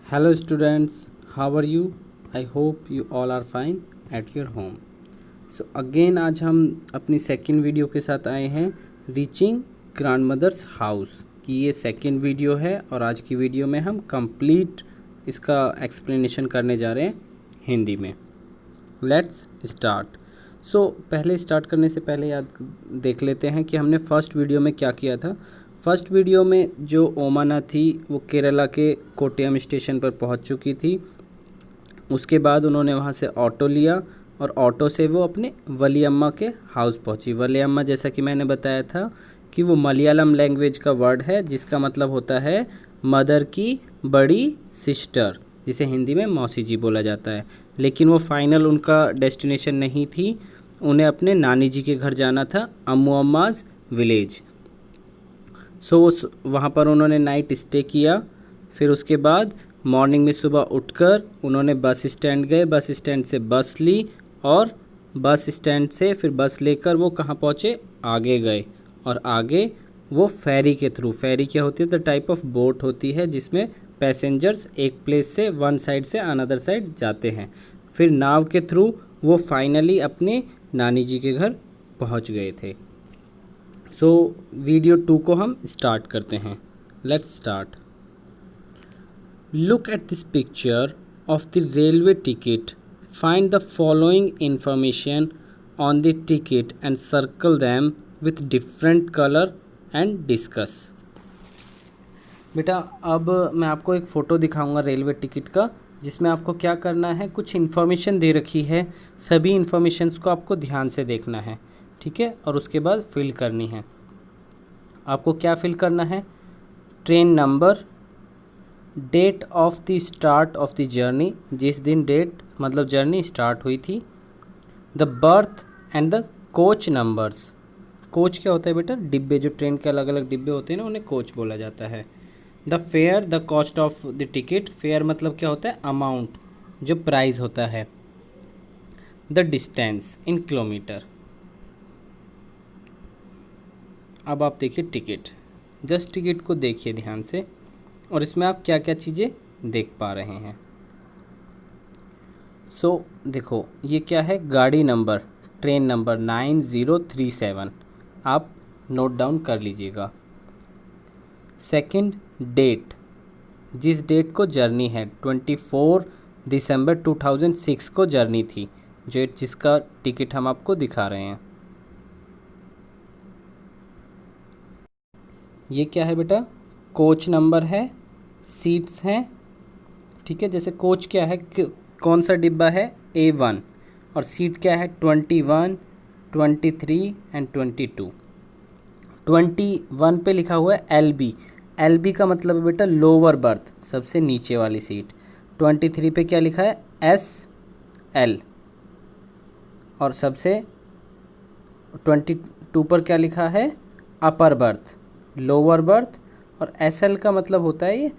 Hello students, how are you? I hope you all are fine at your home. So again आज हम अपनी second video के साथ आए हैं रीचिंग ग्रैंड मदर्स हाउस की। ये सेकेंड वीडियो है और आज की वीडियो में हम कंप्लीट इसका एक्सप्लेनेशन करने जा रहे हैं हिंदी में। Let's start. पहले स्टार्ट करने से पहले याद देख लेते हैं कि हमने फर्स्ट वीडियो में क्या किया था। फर्स्ट वीडियो में जो ओमाना थी वो केरला के कोट्टयम स्टेशन पर पहुंच चुकी थी। उसके बाद उन्होंने वहां से ऑटो लिया और ऑटो से वो अपने वलियम्मा के हाउस पहुंची। वलियम्मा जैसा कि मैंने बताया था कि वो मलयालम लैंग्वेज का वर्ड है जिसका मतलब होता है मदर की बड़ी सिस्टर, जिसे हिंदी में मौसी जी बोला जाता है। लेकिन वो फाइनल उनका डेस्टिनेशन नहीं थी, उन्हें अपने नानी जी के घर जाना था, अम्मू अम्माज विलेज। वहाँ पर उन्होंने नाइट स्टे किया। फिर उसके बाद मॉर्निंग में सुबह उठकर उन्होंने बस स्टैंड गए, बस स्टैंड से बस ली और बस स्टैंड से फिर बस लेकर वो कहाँ पहुँचे, आगे गए। और आगे वो फेरी के थ्रू, फेरी क्या होती है, द टाइप ऑफ बोट होती है जिसमें पैसेंजर्स एक प्लेस से वन साइड से अनदर साइड जाते हैं। फिर नाव के थ्रू वो फाइनली अपने नानी जी के घर पहुँच गए थे। वीडियो 2 को हम स्टार्ट करते हैं। Let's start. Look at this picture of the railway ticket, find the following information on the ticket and circle them with different colour and discuss. बेटा अब मैं आपको एक फ़ोटो दिखाऊंगा रेलवे टिकट का, जिसमें आपको क्या करना है, कुछ इन्फॉर्मेशन दे रखी है, सभी इन्फॉर्मेशंस को आपको ध्यान से देखना है, ठीक है। और उसके बाद फिल करनी है। आपको क्या फिल करना है, train number, date of the start of the journey, जिस दिन डेट मतलब जर्नी स्टार्ट हुई थी, the berth and the coach numbers. Coach क्या होता है बेटा, डिब्बे, जो ट्रेन के अलग अलग डिब्बे होते हैं ना, उन्हें कोच बोला जाता है। The fair, the cost of the ticket, fair मतलब क्या होता है, अमाउंट, जो प्राइस होता है। The distance in kilometre. अब आप देखिए टिकट, जस्ट टिकट को देखिए ध्यान से और इसमें आप क्या क्या चीज़ें देख पा रहे हैं। देखो ये क्या है, गाड़ी नंबर, ट्रेन नंबर 9037, आप नोट डाउन कर लीजिएगा। सेकंड, डेट, जिस डेट को जर्नी है, 24 दिसंबर 2006 को जर्नी थी, डेट जिसका टिकट हम आपको दिखा रहे हैं। ये क्या है बेटा, कोच नंबर है, सीट्स हैं, ठीक है। जैसे कोच क्या है, कौन सा डिब्बा है, A1, और सीट क्या है, 21, 23 एंड 22। 21 पे लिखा हुआ है LB, LB का मतलब है बेटा लोअर बर्थ, सबसे नीचे वाली सीट। 23 पे क्या लिखा है, SL, और सबसे 22 पर क्या लिखा है, अपर बर्थ, लोअर बर्थ। और SL का मतलब होता है ये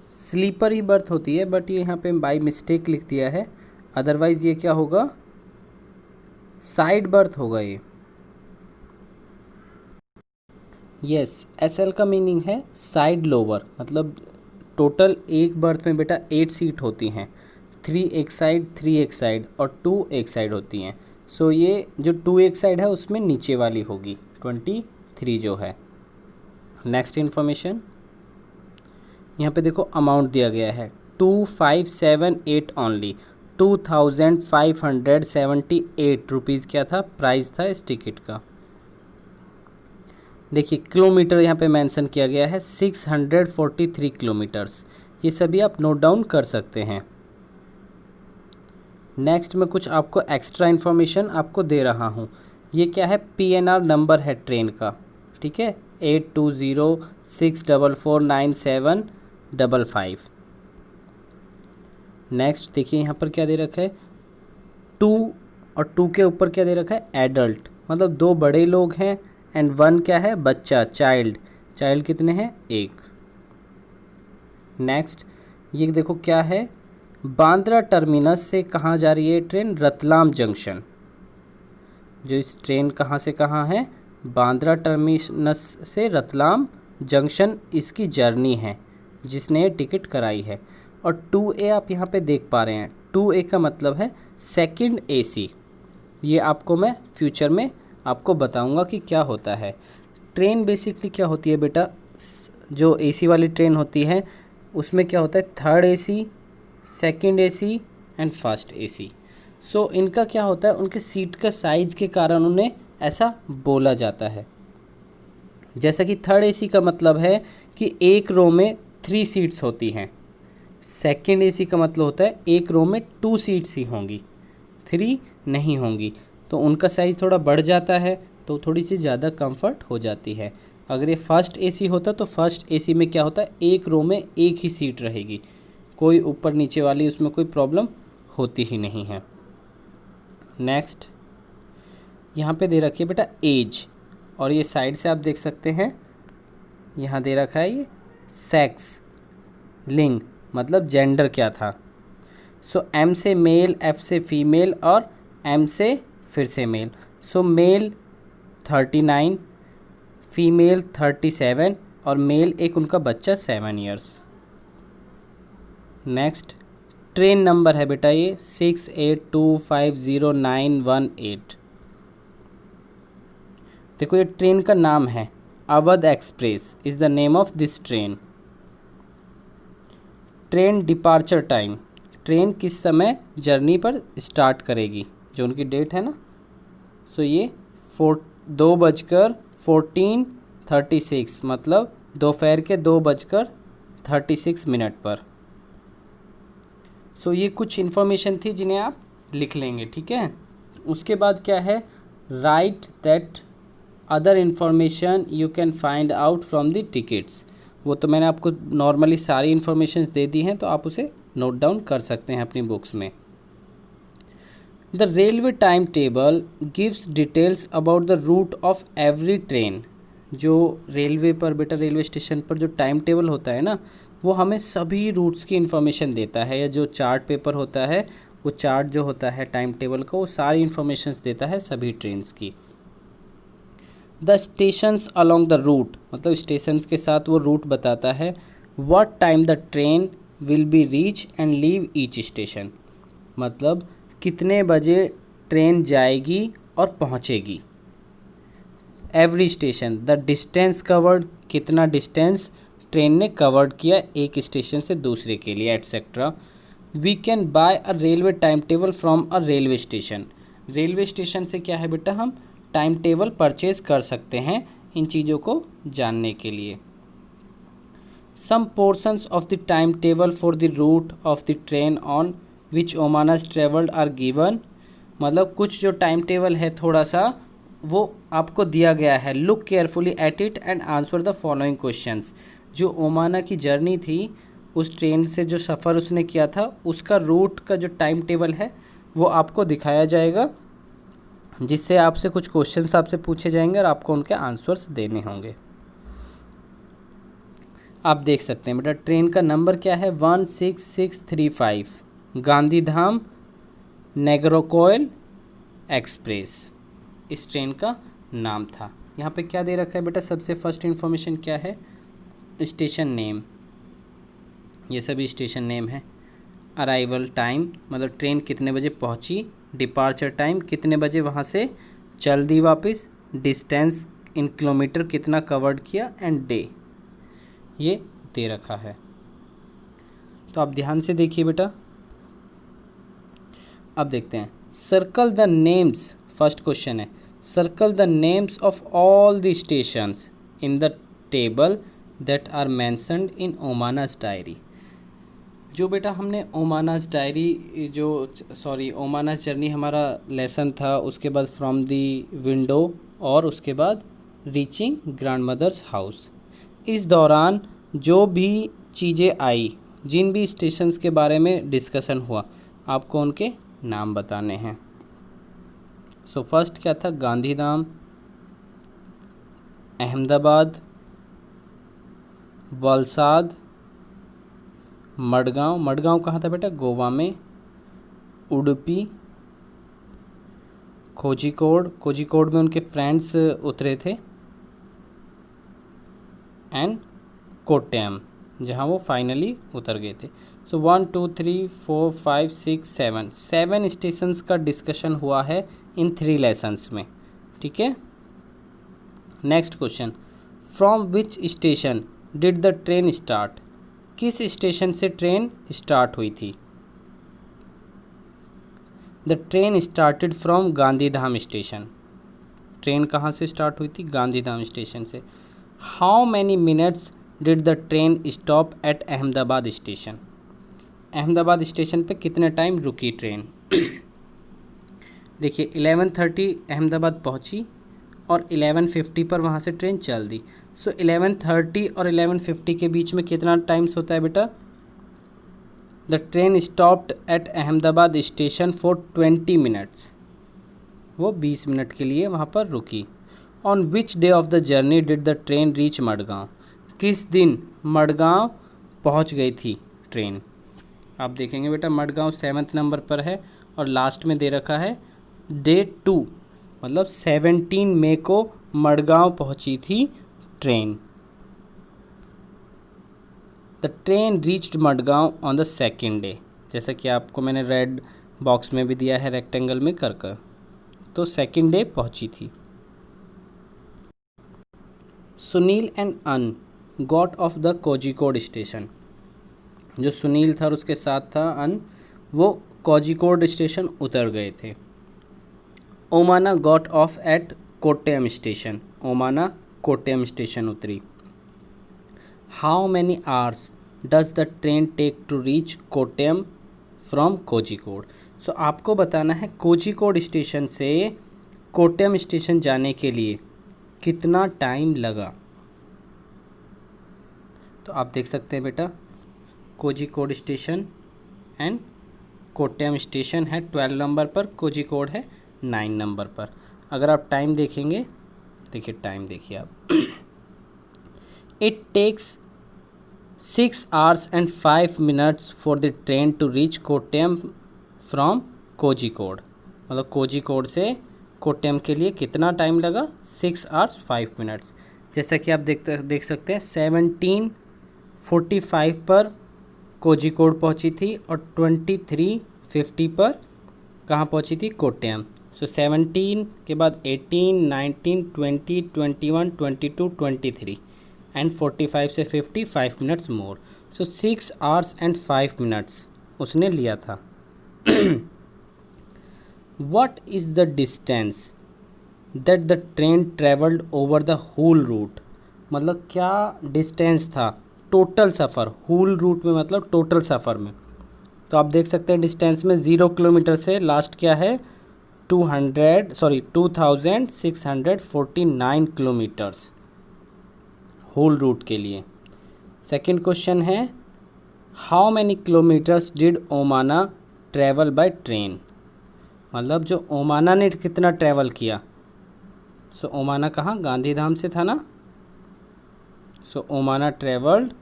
स्लीपर ही बर्थ होती है, बट ये यहाँ पे बाई मिस्टेक लिख दिया है, अदरवाइज़ ये क्या होगा, साइड बर्थ होगा ये। यस, SL का मीनिंग है साइड लोअर, मतलब टोटल एक बर्थ में बेटा 8 सीट होती हैं, 3 एक साइड, 3 एक साइड और 2 एक साइड होती हैं। ये जो 2 एक साइड है उसमें नीचे वाली होगी 23 जो है। नेक्स्ट इन्फॉर्मेशन, यहाँ पे देखो अमाउंट दिया गया है 2578 ओनली, 2578 रुपीज़ क्या था, प्राइस था इस टिकट का। देखिए किलोमीटर यहाँ पे मेंशन किया गया है 643 किलोमीटर्स, ये सभी आप नोट डाउन कर सकते हैं। नेक्स्ट में कुछ आपको एक्स्ट्रा इन्फॉर्मेशन आपको दे रहा हूँ। ये क्या है, PNR नंबर है ट्रेन का, ठीक है, 8206449755। नेक्स्ट देखिए यहाँ पर क्या दे रखा है, 2 और 2 के ऊपर क्या दे रखा है, एडल्ट, मतलब 2 बड़े लोग हैं एंड 1 क्या है, बच्चा, चाइल्ड। चाइल्ड कितने हैं, 1। नेक्स्ट ये देखो क्या है, बांद्रा टर्मिनस से कहाँ जा रही है ट्रेन, रतलाम जंक्शन। जो इस ट्रेन कहाँ से कहाँ है, बांद्रा टर्मिनस से रतलाम जंक्शन इसकी जर्नी है, जिसने टिकट कराई है। और 2A आप यहाँ पे देख पा रहे हैं। 2A का मतलब है सेकंड AC। ये आपको मैं फ्यूचर में आपको बताऊंगा कि क्या होता है। ट्रेन बेसिकली क्या होती है बेटा, जो AC वाली ट्रेन होती है उसमें क्या होता है, third AC, second AC and first AC। सो इनका क्या होता है, उनके सीट का साइज के कारण उन्हें ऐसा बोला जाता है। जैसा कि थर्ड AC का मतलब है कि एक रो में 3 सीट्स होती हैं। सेकंड AC का मतलब होता है एक रो में 2 सीट्स ही होंगी, 3 नहीं होंगी। तो उनका साइज़ थोड़ा बढ़ जाता है, तो थोड़ी सी ज़्यादा कंफर्ट हो जाती है। अगर ये फर्स्ट AC होता तो फर्स्ट AC में क्या होता है, एक रो में एक ही सीट रहेगी, कोई ऊपर नीचे वाली उसमें कोई प्रॉब्लम होती ही नहीं है। नेक्स्ट यहाँ पे दे रखी है बेटा एज, और ये साइड से आप देख सकते हैं यहाँ दे रखा है ये सेक्स, लिंग मतलब जेंडर क्या था। सो M से मेल, F से फीमेल और M से फिर से मेल। सो मेल 39, फीमेल 37 और मेल एक उनका बच्चा 7 ईयर्स। नेक्स्ट ट्रेन नंबर है बेटा ये 68250918। देखो ये ट्रेन का नाम है, Awadh express is the name of this train. Train departure time, train किस समय जर्नी पर स्टार्ट करेगी, जो उनकी डेट है ना। सो ये 2:14:36 मतलब दोपहर के 2:36 पर। सो ये कुछ इन्फॉर्मेशन थी जिन्हें आप लिख लेंगे, ठीक है। उसके बाद क्या है, right that other information you can find out from the tickets. वो तो मैंने आपको नॉर्मली सारी इन्फॉर्मेशन दे दी हैं, तो आप उसे नोट डाउन कर सकते हैं अपनी बुक्स में। The railway time table gives details about the route of every train. जो रेलवे पर बेटा, रेलवे स्टेशन पर जो टाइम टेबल होता है ना, वो हमें सभी रूट्स की इन्फॉर्मेशन देता है। या जो चार्ट पेपर होता है, वो चार्ट जो होता है टाइम टेबल का, वो सारी इन्फॉर्मेशन देता है सभी ट्रेन्स की। The stations along the route मतलब स्टेशंस के साथ वो रूट बताता है। What time the train will be reach and leave each station मतलब कितने बजे ट्रेन जाएगी और पहुंचेगी। Every station, the distance covered कितना डिस्टेंस ट्रेन ने कवर्ड किया एक स्टेशन से दूसरे के लिए, etcetera. We can buy a railway time table from a railway station. Railway station से क्या है बेटा, हम टाइम टेबल परचेज कर सकते हैं इन चीज़ों को जानने के लिए। Some portions of the time table for the route of the train on which Omana's travelled are given मतलब कुछ जो टाइम टेबल है थोड़ा सा वो आपको दिया गया है। Look carefully at it and answer the following questions. जो ओमाना की जर्नी थी, उस ट्रेन से जो सफ़र उसने किया था, उसका रूट का जो टाइम टेबल है वो आपको दिखाया जाएगा, जिससे आपसे कुछ क्वेश्चंस आपसे पूछे जाएंगे और आपको उनके आंसर्स देने होंगे। आप देख सकते हैं बेटा ट्रेन का नंबर क्या है, 16635 गांधीधाम नेग्रोकोइल एक्सप्रेस इस ट्रेन का नाम था। यहाँ पे क्या दे रखा है बेटा, सबसे फर्स्ट इन्फॉर्मेशन क्या है, स्टेशन नेम, ये सभी स्टेशन नेम है। अराइवल टाइम मतलब ट्रेन कितने बजे पहुँची, डिपार्चर टाइम कितने बजे वहाँ से चल दी वापस, डिस्टेंस इन किलोमीटर कितना कवर्ड किया, एंड डे ये दे रखा है। तो आप ध्यान से देखिए बेटा। अब देखते हैं, circle the names, first question है circle the names of all the stations in the table that are mentioned in Omana's diary. जो बेटा हमने ओमानास डायरी ओमानास जर्नी हमारा लेसन था, उसके बाद फ्रॉम दी विंडो और उसके बाद रीचिंग ग्रैंड मदर्स हाउस, इस दौरान जो भी चीज़ें आई, जिन भी स्टेशंस के बारे में डिस्कशन हुआ, आपको उनके नाम बताने हैं। सो फर्स्ट क्या था, गांधीधाम, अहमदाबाद, वलसाड, मडगांव, मडगांव कहाँ था बेटा, गोवा में, उडुपी, कोझिकोड, कोझिकोड में उनके फ्रेंड्स उतरे थे, एंड कोट्टयम, जहाँ वो फाइनली उतर गए थे। सो 1 2 3 4 5 6 7 7 स्टेशंस का डिस्कशन हुआ है इन 3 लेसन्स में, ठीक है। Next question, from which station did the train start? किस स्टेशन से ट्रेन स्टार्ट हुई थी? The train started from Gandhidham station. Train कहाँ से स्टार्ट हुई थी? गांधीधाम स्टेशन से। How many minutes did the train stop at Ahmedabad station? Ahmedabad station पे कितने टाइम रुकी ट्रेन? देखिए 11:30 अहमदाबाद पहुंची और 11:50 पर वहाँ से ट्रेन चल दी। सो 11:30 और 11:50 के बीच में कितना टाइम्स होता है बेटा? The train stopped at Ahmedabad station for 20 minutes. वो 20 मिनट के लिए वहाँ पर रुकी। On which day of the journey did the train reach Madgaon? किस दिन मडगांव पहुँच गई थी ट्रेन? आप देखेंगे बेटा मडगांव 7th नंबर पर है और लास्ट में दे रखा है डे 2, मतलब 17 मई को मडगांव पहुंची थी train. The train reached Madgaon on the second day, जैसा कि आपको मैंने रेड बॉक्स में भी दिया है रेक्टेंगल में कर कर, तो सेकेंड डे पहुंची थी। Sunil and Ann got off the Kozhikode station. जो सुनील था और उसके साथ था अन, वो कोझिकोड स्टेशन उतर गए थे। Omana got off at Kottayam station. Omana Kottayam station उतरी। How many hours does the train take to reach Kottayam from Kozhikode? So आपको बताना है कोझिकोड स्टेशन से कोट्टयम स्टेशन जाने के लिए कितना टाइम लगा। तो आप देख सकते हैं बेटा Kozhikode station and Kottayam station है 12 नंबर पर, कोझिकोड है 9 नंबर पर। अगर आप टाइम देखेंगे, देखिए टाइम देखिए आप, it takes 6 hours and 5 minutes for the train to reach Kottayam from Kozhikode. मतलब कोझिकोड से कोट्टयम के लिए कितना टाइम लगा? 6 hours 5 minutes। जैसा कि आप देख सकते हैं 17:45 पर कोझिकोड पहुंची थी और 23:50 पर कहाँ पहुंची थी? कोट्टयम। सो 17 के बाद 18, 19, 20, 21, 22, 23 एंड 45 से 55 minutes more. So 6 hours and 5 minutes उसने लिया था। What is the distance that the train traveled over the whole route? मतलब क्या डिस्टेंस था टोटल सफ़र? होल रूट में मतलब टोटल सफ़र में। तो आप देख सकते हैं डिस्टेंस में 0 किलोमीटर से लास्ट क्या है? 2649 किलोमीटर्स होल रूट के लिए। सेकंड क्वेश्चन है how many kilometres did Omana travel by train? मतलब जो ओमाना ने कितना ट्रैवल किया? सो ओमाना कहाँ? गांधीधाम से था ना। So Omana travelled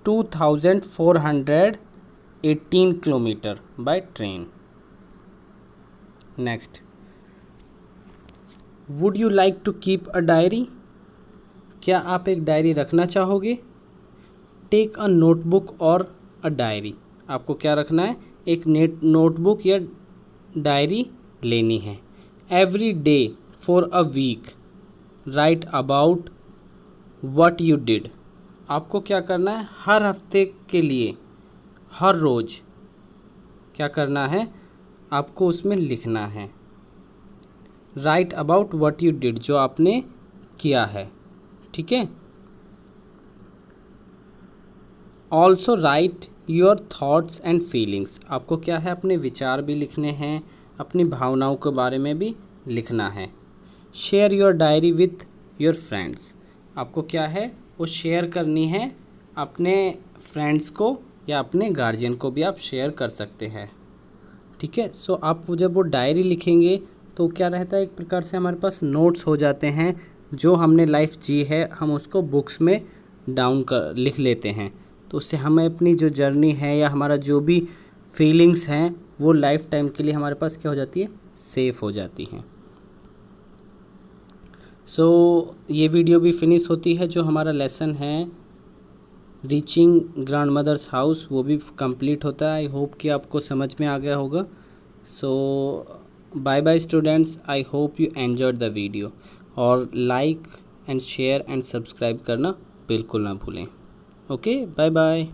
2418 kilometre by train. Next, would you like to keep a diary? क्या आप एक डायरी रखना चाहोगे? टेक अ नोटबुक और अ डायरी। आपको क्या रखना है? एक नोटबुक या डायरी लेनी है। Every day for a week write about what you did. आपको क्या करना है? हर हफ्ते के लिए हर रोज़ क्या करना है? आपको उसमें लिखना है right about what you did, जो आपने किया है, ठीक है। Also right your thoughts and feelings. आपको क्या है? अपने विचार भी लिखने हैं, अपनी भावनाओं के बारे में भी लिखना है। Share your diary with your friends. आपको क्या है? वो शेयर करनी है अपने फ्रेंड्स को या अपने गार्जियन को भी आप शेयर कर सकते हैं, ठीक है। सो आप जब वो डायरी लिखेंगे तो क्या रहता है? एक प्रकार से हमारे पास नोट्स हो जाते हैं, जो हमने लाइफ जी है हम उसको बुक्स में डाउन कर लिख लेते हैं। तो उससे हमें अपनी जो जर्नी है या हमारा जो भी फीलिंग्स हैं वो लाइफ टाइम के लिए हमारे पास क्या हो जाती है? सेफ हो जाती हैं। सो ये वीडियो भी फिनिश होती है। जो हमारा लेसन है रीचिंग ग्रैंड मदर्स हाउस वो भी कंप्लीट होता है। आई होप कि आपको समझ में आ गया होगा। So bye bye students, I hope you enjoyed the video, और like and share and subscribe करना बिल्कुल ना भूलें। Okay, bye bye.